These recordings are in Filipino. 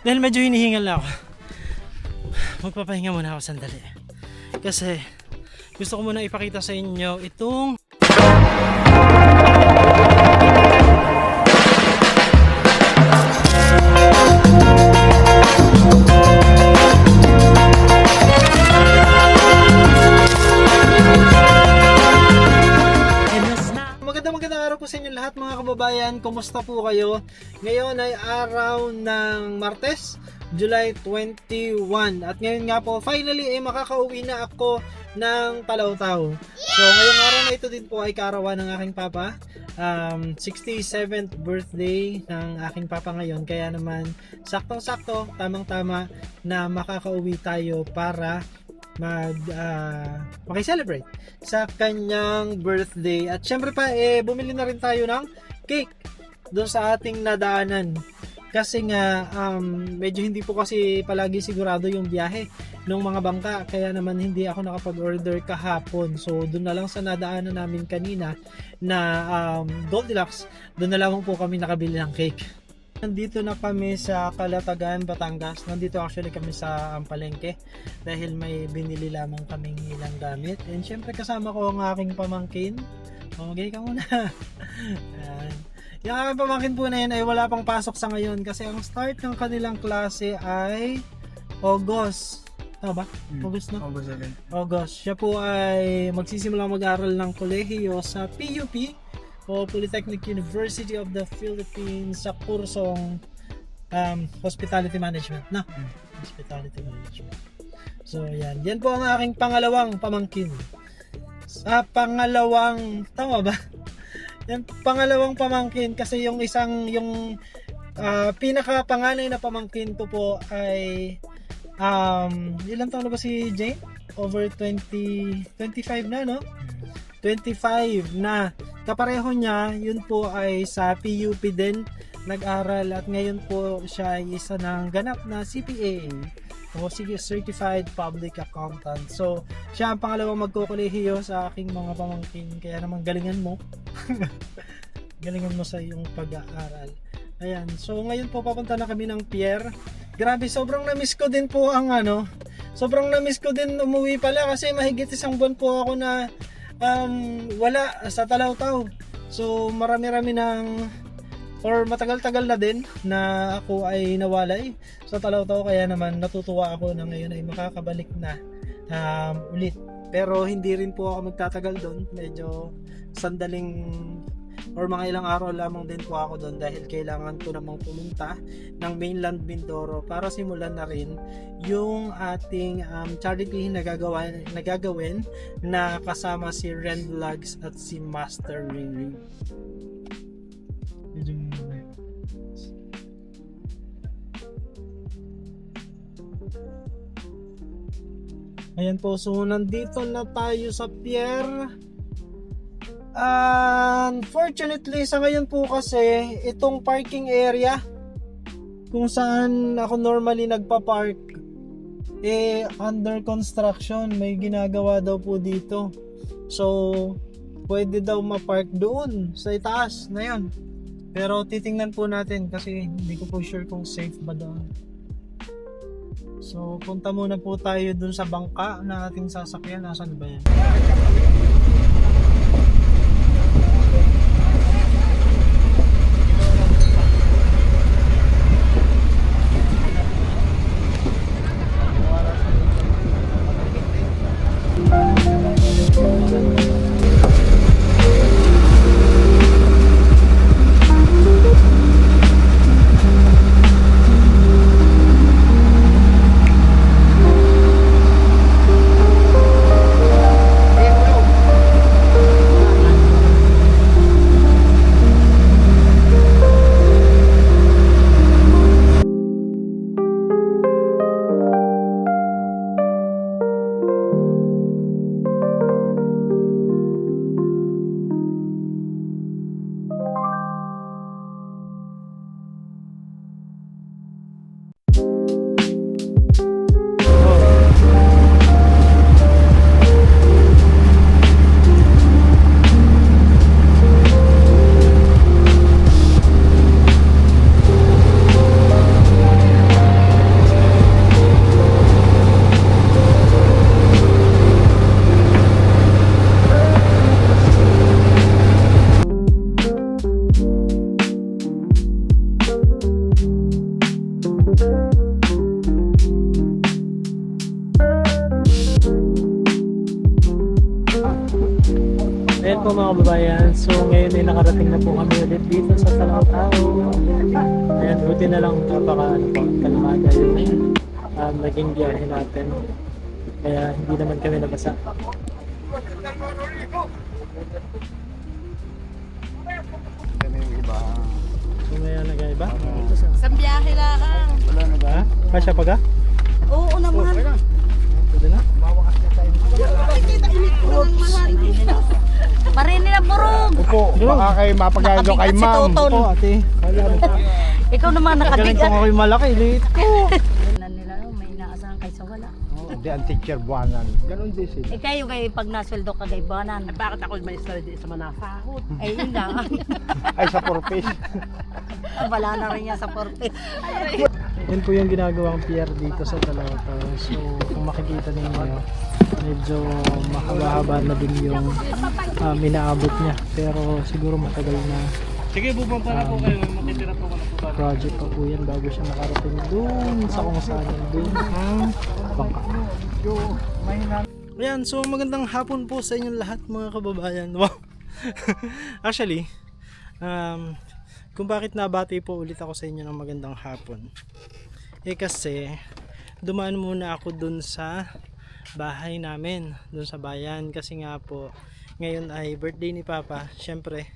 Dahil medyo hinihingal na ako, magpapahinga muna ako sandali. Kasi gusto ko muna ipakita sa inyo itong magandang araw po sa inyo lahat mga kababayan. Kumusta po kayo? Ngayon ay araw ng Martes, July 21. At ngayon nga po, finally ay makakauwi na ako ng Talautaw. So ngayong araw na ito din po ay kaarawan ng aking papa. 67th birthday ng aking papa ngayon. Kaya naman saktong-sakto, tamang-tama na makakauwi tayo para maki-celebrate sa kanyang birthday. At syempre pa bumili na rin tayo ng cake doon sa ating nadaanan kasi nga medyo hindi po kasi palagi sigurado yung biyahe ng mga bangka, kaya naman hindi ako nakapag-order kahapon. So doon na lang sa nadaanan namin kanina na Goldilocks, doon na lang po kami nakabili ng cake. Nandito na kami sa Calatagan, Batangas. Nandito actually kami sa palengke dahil may binili lamang kaming ilang gamit. And syempre kasama ko ang aking pamangkin. Mamagay ka muna. Yung aking pamangkin po na yun ay wala pang pasok sa ngayon kasi ang start ng kanilang klase ay August. Tama ba? August na? August 7. August. Siya po ay magsisimula mag-aral ng kolehiyo sa PUP o Polytechnic University of the Philippines sa kursong Hospitality Management na Hospitality Management. So yan po ang aking pangalawang pamangkin. Pangalawang, tama ba? Yan, pangalawang pamangkin kasi yung pinaka-panganay na pamangkin ko po ay ilang taon na ba si Jane? Over 25 na, no? 25 na. Kapareho niya, yun po ay sa PUP din nag-aral at ngayon po siya ay isa ng ganap na CPA o Certified Public Accountant. So, siya ang pangalawang magkukolehiyo sa aking mga pamangkin. Kaya naman galingan mo. Galingan mo sa iyong pag-aaral. Ayan. So, ngayon po papunta na kami ng pier. Grabe, sobrang na-miss ko din po ang sobrang na-miss ko din umuwi pala kasi mahigit isang buwan po ako na wala sa Talautaw. So marami-rami or matagal-tagal na din na ako ay nawalay sa Talautaw, kaya naman natutuwa ako na ngayon ay makakabalik na ulit. Pero hindi rin po ako magtatagal doon, medyo sandaling or mga ilang araw lamang din po ako doon dahil kailangan ko namang pumunta ng mainland Mindoro para simulan na rin yung ating charity na gagawin na kasama si Ren Vlogs at si Master Ring. Ayan po, so nandito na tayo sa pier. Unfortunately sa ngayon po kasi itong parking area kung saan ako normally nagpa-park under construction, may ginagawa daw po dito. So pwede daw ma-park doon sa itaas na yun, pero titingnan po natin kasi hindi ko po sure kung safe ba doon. So punta muna po tayo doon sa bangka na ating sasakyan. Nasaan ba yan? po mga kababayan. So ngayon ay nakarating na po kami ulit dito sa Talakao. Ayan, buti na lang kalmada yung naging biyahe natin. Kaya hindi naman kami nabasa. So may nag-iba? Sa biyahe lang. Wala na ba? Kasya pa ka? Oo naman. Pwede na? Kita init ko ng mahal. Marini na burog. Opo, baka kayo mapagano kay Nakabigat si ma'am. Toton. Oo ate. Ikaw naman Galing nakabigat. kung ako'y malaki. Liit ko. Nila may inaasahan kaysa wala. Hindi ang teacher buwanan. Ganon din sila. Eh kayo pag nasweldo ka gaybanan. Bakit ako may study sa manasahod? Ay yun lang. Ay sa purpose. Wala na rin yan sa purpose. Yan po yung ginagawang pier dito sa Talakao. So kung makikita ninyo, medyo mahaba-haba na din yung inaabot niya. Pero siguro matagal na. Sige, bubaba na po kayo. Matitira po ko na po ba? Project pa po yan bago siya makarating dun sa kung saan yan dun ang baka. Ayan, so magandang hapon po sa inyong lahat mga kababayan. Wow. Actually, kung bakit nabati po ulit ako sa inyo ng magandang hapon, eh kasi dumaan muna ako dun sa bahay namin, dun sa bayan, kasi nga po ngayon ay birthday ni Papa. Syempre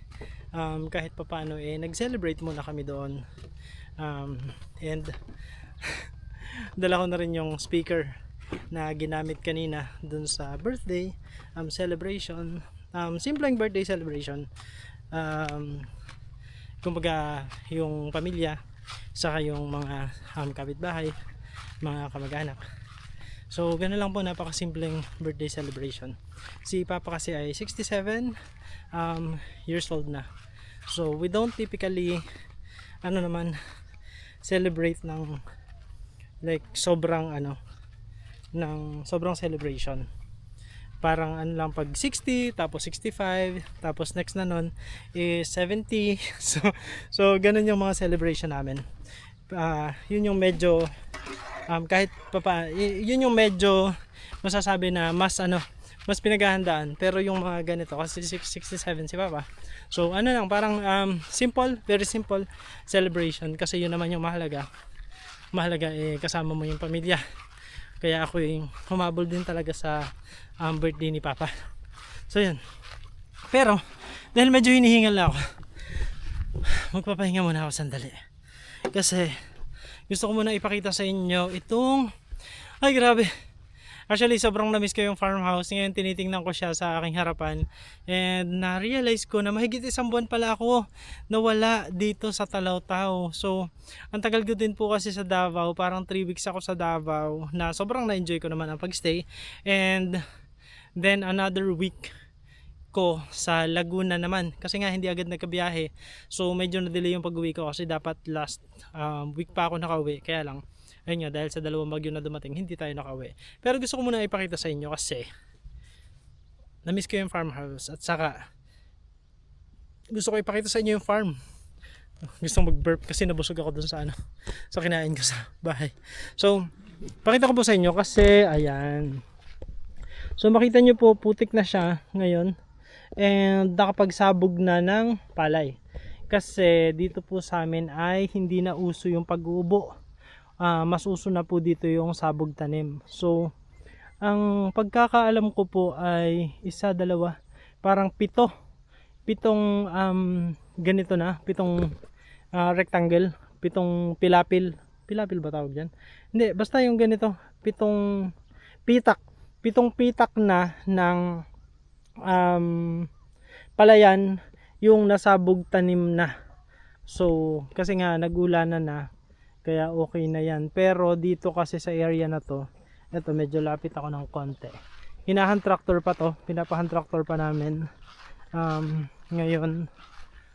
kahit papaano nag-celebrate muna kami doon, and dala ko na rin yung speaker na ginamit kanina dun sa birthday celebration, simpleng birthday celebration. Kumbaga yung pamilya saka yung mga kapitbahay, mga kamag-anak. So ganun lang po, napakasimpleng birthday celebration. Si Papa kasi ay 67 years old na. So we don't typically celebrate ng like sobrang celebration. Parang lang pag 60, tapos 65, tapos next na nun is 70. So ganun yung mga celebration namin. Yun yung medyo kahit yun yung medyo masasabi na mas pinaghahandaan. Pero yung mga ganito kasi 67 si Papa. So lang parang simple, very simple celebration, kasi yun naman yung mahalaga. Mahalaga kasama mo yung pamilya. Kaya ako humabol din talaga sa birthday ni Papa. So yun. Pero dahil medyo hinihingal na ako, magpapahinga muna ako sandali. Kasi gusto ko muna ipakita sa inyo itong, ay grabe, actually sobrang na-miss ko yung farmhouse. Ngayon tinitingnan ko siya sa aking harapan, and na-realize ko na mahigit 1 buwan pala ako nawala dito sa Talakao. So ang tagal ko din po kasi sa Davao, parang 3 weeks ako sa Davao, na sobrang na-enjoy ko naman ang pagstay, and then another week ko sa Laguna naman, kasi nga hindi agad nagkabiyahe. So medyo na-delay yung pag-uwi ko, kasi dapat last week pa ako nakauwi. Kaya lang, ayun nga, dahil sa dalawang bagyo na dumating, hindi tayo nakauwi. Pero gusto ko muna ipakita sa inyo kasi na-miss ko yung farmhouse, at saka gusto ko ipakita sa inyo yung farm. Gusto mag-burp kasi nabusog ako dun sa sa kinain ko sa bahay. So pakita ko po sa inyo kasi ayan. So makita nyo po, putik na siya ngayon, and nakapagsabog na ng palay. Kasi dito po sa amin ay hindi na uso yung pag-uubo. Mas uso na po dito yung sabog tanim. So ang pagkakaalam ko po ay 1, 2, parang 7 ganito na, 7 rectangle, 7 pilapil ba tawag dyan? Hindi, basta yung ganito, 7 pitak na ng palayan yung nasabog tanim na. So kasi nga nagulanan na, kaya okay na yan. Pero dito kasi sa area na to, eto medyo lapit ako ng konti, hinahan tractor pa to, pinapahan tractor pa namin ngayon.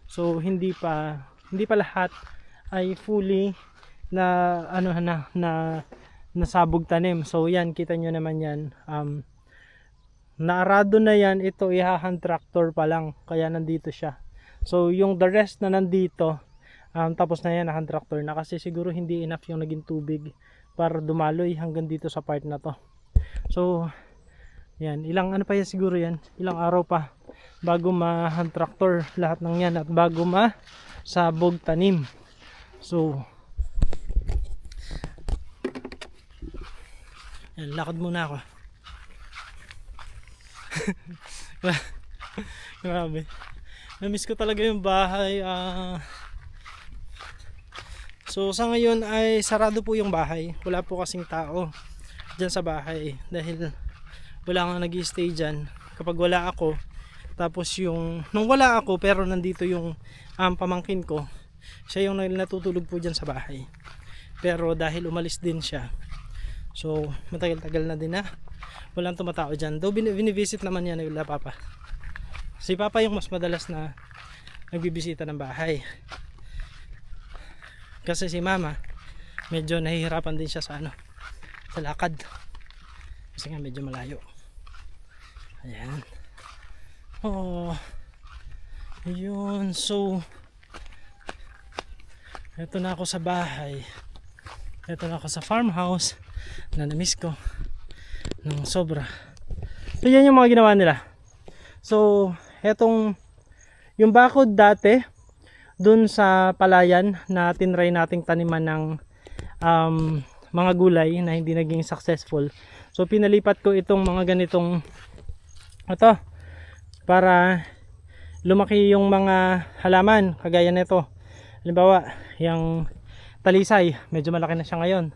So hindi pa lahat ay fully na nasabog tanim. So yan, kita nyo naman yan, naarado na yan. Ito ihahan tractor pa lang, kaya nandito siya. So yung the rest na nandito, tapos na yan, hand tractor na, kasi siguro hindi enough yung naging tubig para dumaloy hanggang dito sa part na to. So yan, ilang pa yan siguro yan, ilang araw pa. bago ma-hand tractor lahat ng yan at bago ma-sabog tanim. So yan, lakad muna ako. Grabe, na-miss ko talaga yung bahay. So sa ngayon ay sarado po yung bahay, wala po kasing tao dyan sa bahay dahil wala nga nag-i-stay dyan kapag wala ako. Tapos nung wala ako pero nandito yung pamangkin ko, siya yung natutulog po dyan sa bahay. Pero dahil umalis din siya, so matagal-tagal na din na walang tumatao dyan. Though binivisit naman yan nila papa. Si papa yung mas madalas na nagbibisita ng bahay. Kasi si mama medyo nahihirapan din siya sa sa lakad. Kasi nga medyo malayo. Ayan. Oh. Ayun. So eto na ako sa bahay. Eto na ako sa farmhouse na na-miss ko ng sobra. So yan yung mga ginawa nila. So etong yung bakod dati dun sa palayan na tinry nating taniman ng mga gulay na hindi naging successful. So pinalipat ko itong mga ganitong para lumaki yung mga halaman kagaya nito. Halimbawa, yung talisay, medyo malaki na siya ngayon.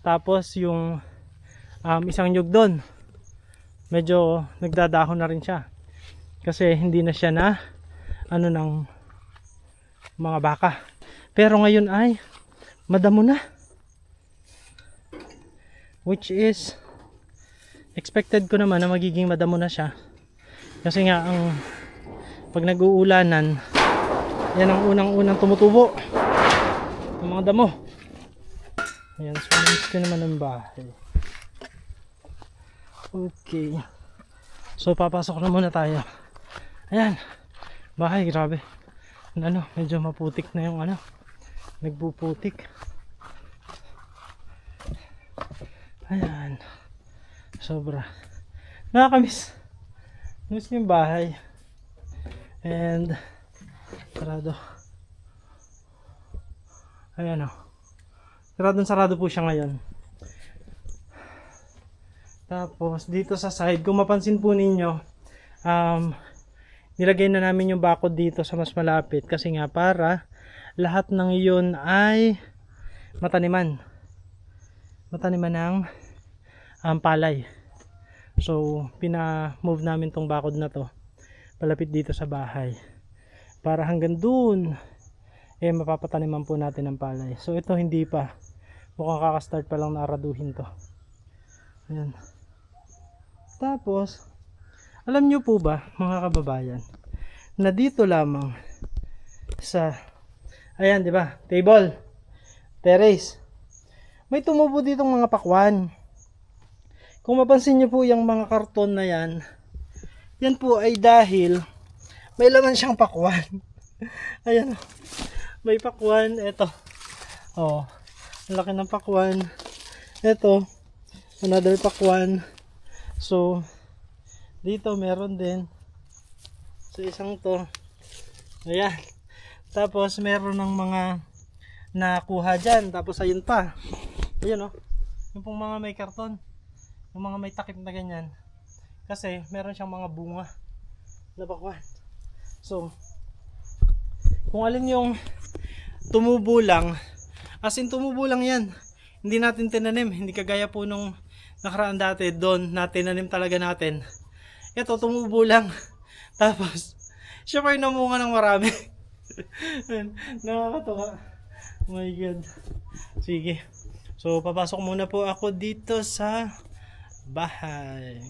Tapos yung isang nyug doon, medyo nagdadahon na rin siya. Kasi hindi na siya na ng mga baka. Pero ngayon ay madamo na, which is expected ko naman na magiging madamo na siya kasi nga pag nag-uulanan yan ang unang tumutubo ng mga damo. Ayan, so miss ko naman ang bahay. Okay, so papasok na muna tayo. Ayan, bahay, grabe. Medyo maputik na yung nagpuputik. Ayan, sobra nakakamiss. Miss yung bahay. And sarado. Ayan sarado po siya ngayon. Tapos dito sa side, kung mapansin po ninyo, nilagay na namin yung bakod dito sa mas malapit kasi nga para lahat ng iyon ay mataniman ng palay. So pina-move namin tong bakod na to palapit dito sa bahay para hanggang dun mapapataniman po natin ng palay. So ito hindi pa, mukhang kakastart pa lang na araduhin to. Ayan. Tapos alam nyo po ba mga kababayan na dito lamang sa ayan, di ba, table, terrace, may tumubo ditong mga pakwan. Kung mapansin nyo po yung mga karton na yan po ay dahil may laman siyang pakwan. Ayan, may pakwan. Ito, ang laki ng pakwan. Ito, another pakwan. So dito meron din sa isang to. Ayan, tapos meron ng mga nakuha dyan. Tapos ayun pa, ayun yung pong mga may karton, yung mga may takip na ganyan, kasi meron siyang mga bunga na pakwan. So kung alin yung tumubo lang, as in tumubo lang yan, hindi natin tinanim, hindi kagaya po nung nakaraan dati, doon natin tinanim talaga natin. Ito tumubo lang, tapos siya pa yung namunga ng marami. Nakakatawa. Oh my god. Sige, so papasok muna po ako dito sa bahay.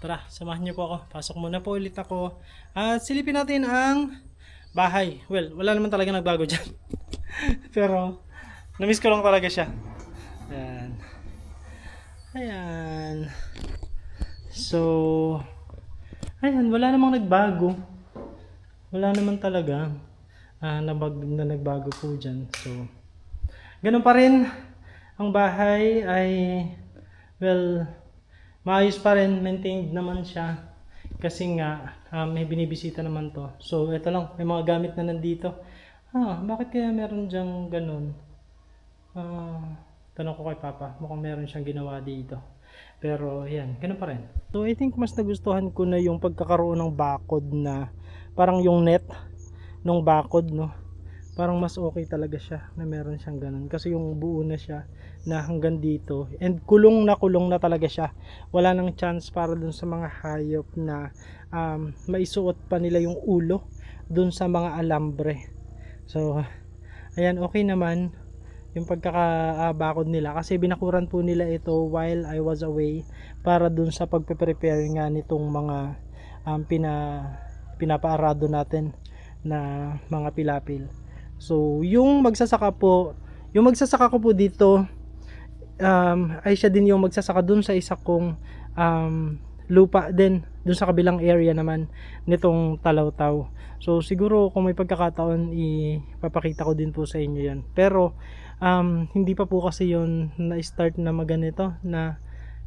Tara, samahan niyo po ako. Pasok muna po ulit ako at silipin natin ang bahay. Well, wala naman talaga nagbago dyan. Pero namiss ko lang talaga siya. Ayan. Ayan. So ayan, wala namang nagbago. Wala naman talaga na nagbago po dyan. So ganun pa rin ang bahay ay, well, maayos pa rin, maintained naman siya. Kasi nga, may binibisita naman to. So, ito lang, may mga gamit na nandito. Bakit kaya meron dyang ganun? Tanong ko kay Papa, mukhang meron siyang ginawa dito. Pero, yan, ganun pa rin. So, I think mas nagustuhan ko na yung pagkakaroon ng bakod na, parang yung net ng bakod, no? Parang mas okay talaga siya na meron siyang ganun. Kasi yung buo na siya na hanggang dito. And kulong na talaga siya. Wala nang chance para dun sa mga hayop na maisuot pa nila yung ulo dun sa mga alambre. So, ayan, okay naman yung pagkakabakod nila. Kasi binakuran po nila ito while I was away para dun sa pagpe-prepare nga nitong mga pinapaarado natin na mga pilapil. So, yung magsasaka ko po dito ay siya din yung magsasaka dun sa isa kong lupa din, dun sa kabilang area naman nitong Talawtaw. So, siguro kung may pagkakataon, ipapakita ko din po sa inyo yan. Pero, hindi pa po kasi yun na-start na maganito, na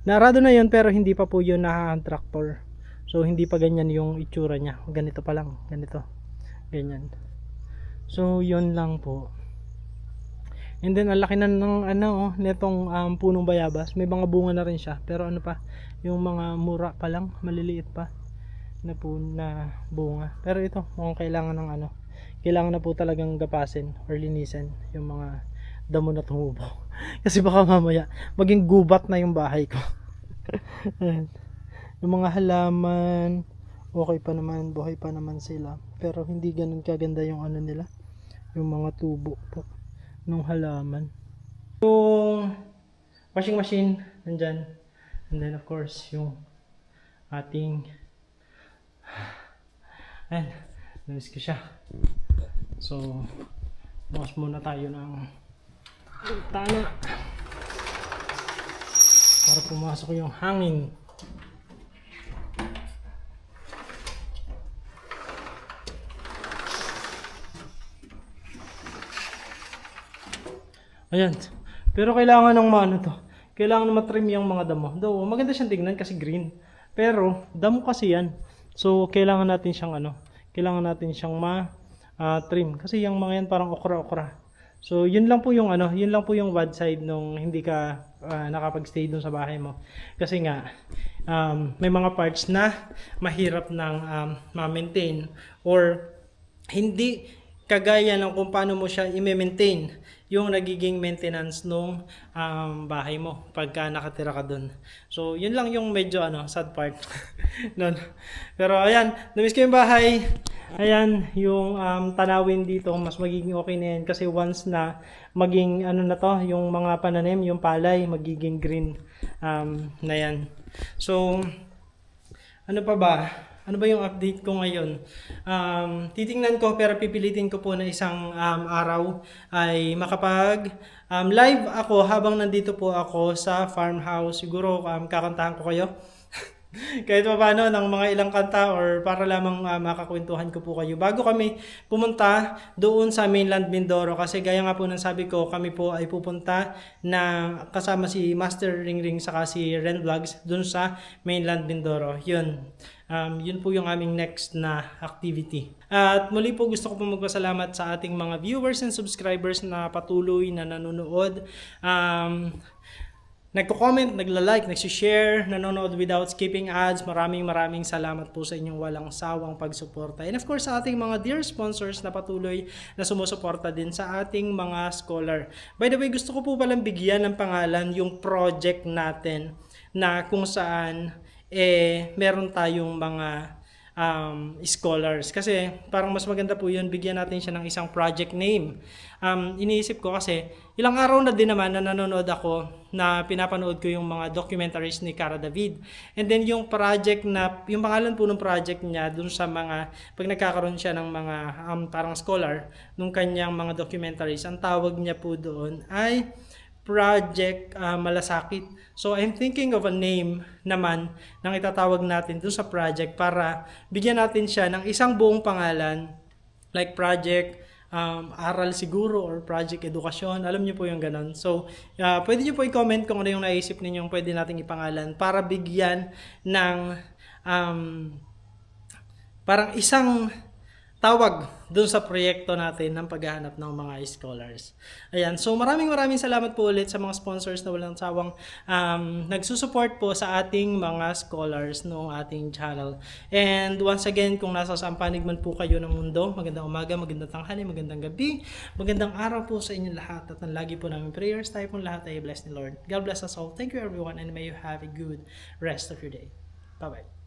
naarado na yun pero hindi pa po yun na-tractor. So, hindi pa ganyan yung itsura niya. Ganito pa lang, ganito. Ganyan. So, yun lang po. And then, ang laki na ng netong punong bayabas. May mga bunga na rin siya. Pero ano pa, yung mga mura pa lang, maliliit pa na bunga. Pero ito, mukhang kailangan na po talagang gapasin or linisin yung mga damo na tumubo. Kasi baka mamaya, maging gubat na yung bahay ko. Yung mga halaman, okay pa naman, buhay pa naman sila. Pero hindi ganun kaganda yung nila, yung mga tubo po nung halaman. Yung washing machine nandyan, and then of course yung ating namiss ko siya. So bukas muna tayo ng bintana para pumasok yung hangin. Ayan. Pero kailangan ng kailangan matrim yung mga damo. Though maganda siyang tingnan kasi green. Pero damo kasi yan. So kailangan natin siyang trim kasi yung mga yan parang okra-okra. So yun lang po yung bad side nung hindi ka nakapag-stay doon sa bahay mo. Kasi nga may mga parts na mahirap nang ma-maintain or hindi kagaya ng kung paano mo siya i-maintain yung nagiging maintenance nung bahay mo pagka nakatira ka doon. So, yun lang yung medyo sad part. Nun. Pero ayan, namiss ko yung bahay. Ayan, yung tanawin dito, mas magiging okay na yan kasi once na maging yung mga pananim, yung palay, magiging green na yan. So, ano pa ba? Ano ba yung update ko ngayon? Titingnan ko pero pipilitin ko po na isang araw ay makapag live ako habang nandito po ako sa farmhouse. Siguro kakantahan ko kayo. Kahit pa paano ng mga ilang kanta or para lamang makakwentuhan ko po kayo. Bago kami pumunta doon sa mainland Mindoro kasi gaya nga po ng sabi ko, kami po ay pupunta na kasama si Master Ringring saka si Ren Vlogs doon sa mainland Mindoro. Yun po yung aming next na activity. At muli po gusto ko po magpasalamat sa ating mga viewers and subscribers na patuloy na nanonood. Nagko-comment, nagla-like, nagsi-share, nanonood without skipping ads. Maraming salamat po sa inyong walang sawang pagsuporta. And of course sa ating mga dear sponsors na patuloy na sumusuporta din sa ating mga scholar. By the way, gusto ko po palang bigyan ng pangalan yung project natin na kung saan meron tayong mga scholars. Kasi parang mas maganda po yun, bigyan natin siya ng isang project name. Iniisip ko kasi ilang araw na din naman na nanonood ako na pinapanood ko yung mga documentaries ni Cara David. And then yung project yung pangalan po ng project niya dun sa mga, pag nagkakaroon siya ng mga parang scholar nung kanyang mga documentaries, ang tawag niya po doon ay Project Malasakit. So I'm thinking of a name naman nang itatawag natin dun sa project para bigyan natin siya ng isang buong pangalan like Project aral siguro or project edukasyon. Alam niyo po yung ganun. So, pwede niyo po i-comment kung ano yung naisip ninyong pwede nating ipangalan para bigyan ng parang isang tawag dun sa proyekto natin ng paghahanap ng mga scholars. Ayan. So maraming salamat po ulit sa mga sponsors na walang sawang nagsusupport po sa ating mga scholars noong ating channel. And once again, kung nasa saan panig man po kayo ng mundo, magandang umaga, magandang tanghali, magandang gabi, magandang araw po sa inyong lahat. At ang lagi po namin prayers, tayo pong lahat ay bless ni Lord. God bless us all. Thank you everyone and may you have a good rest of your day. Bye-bye.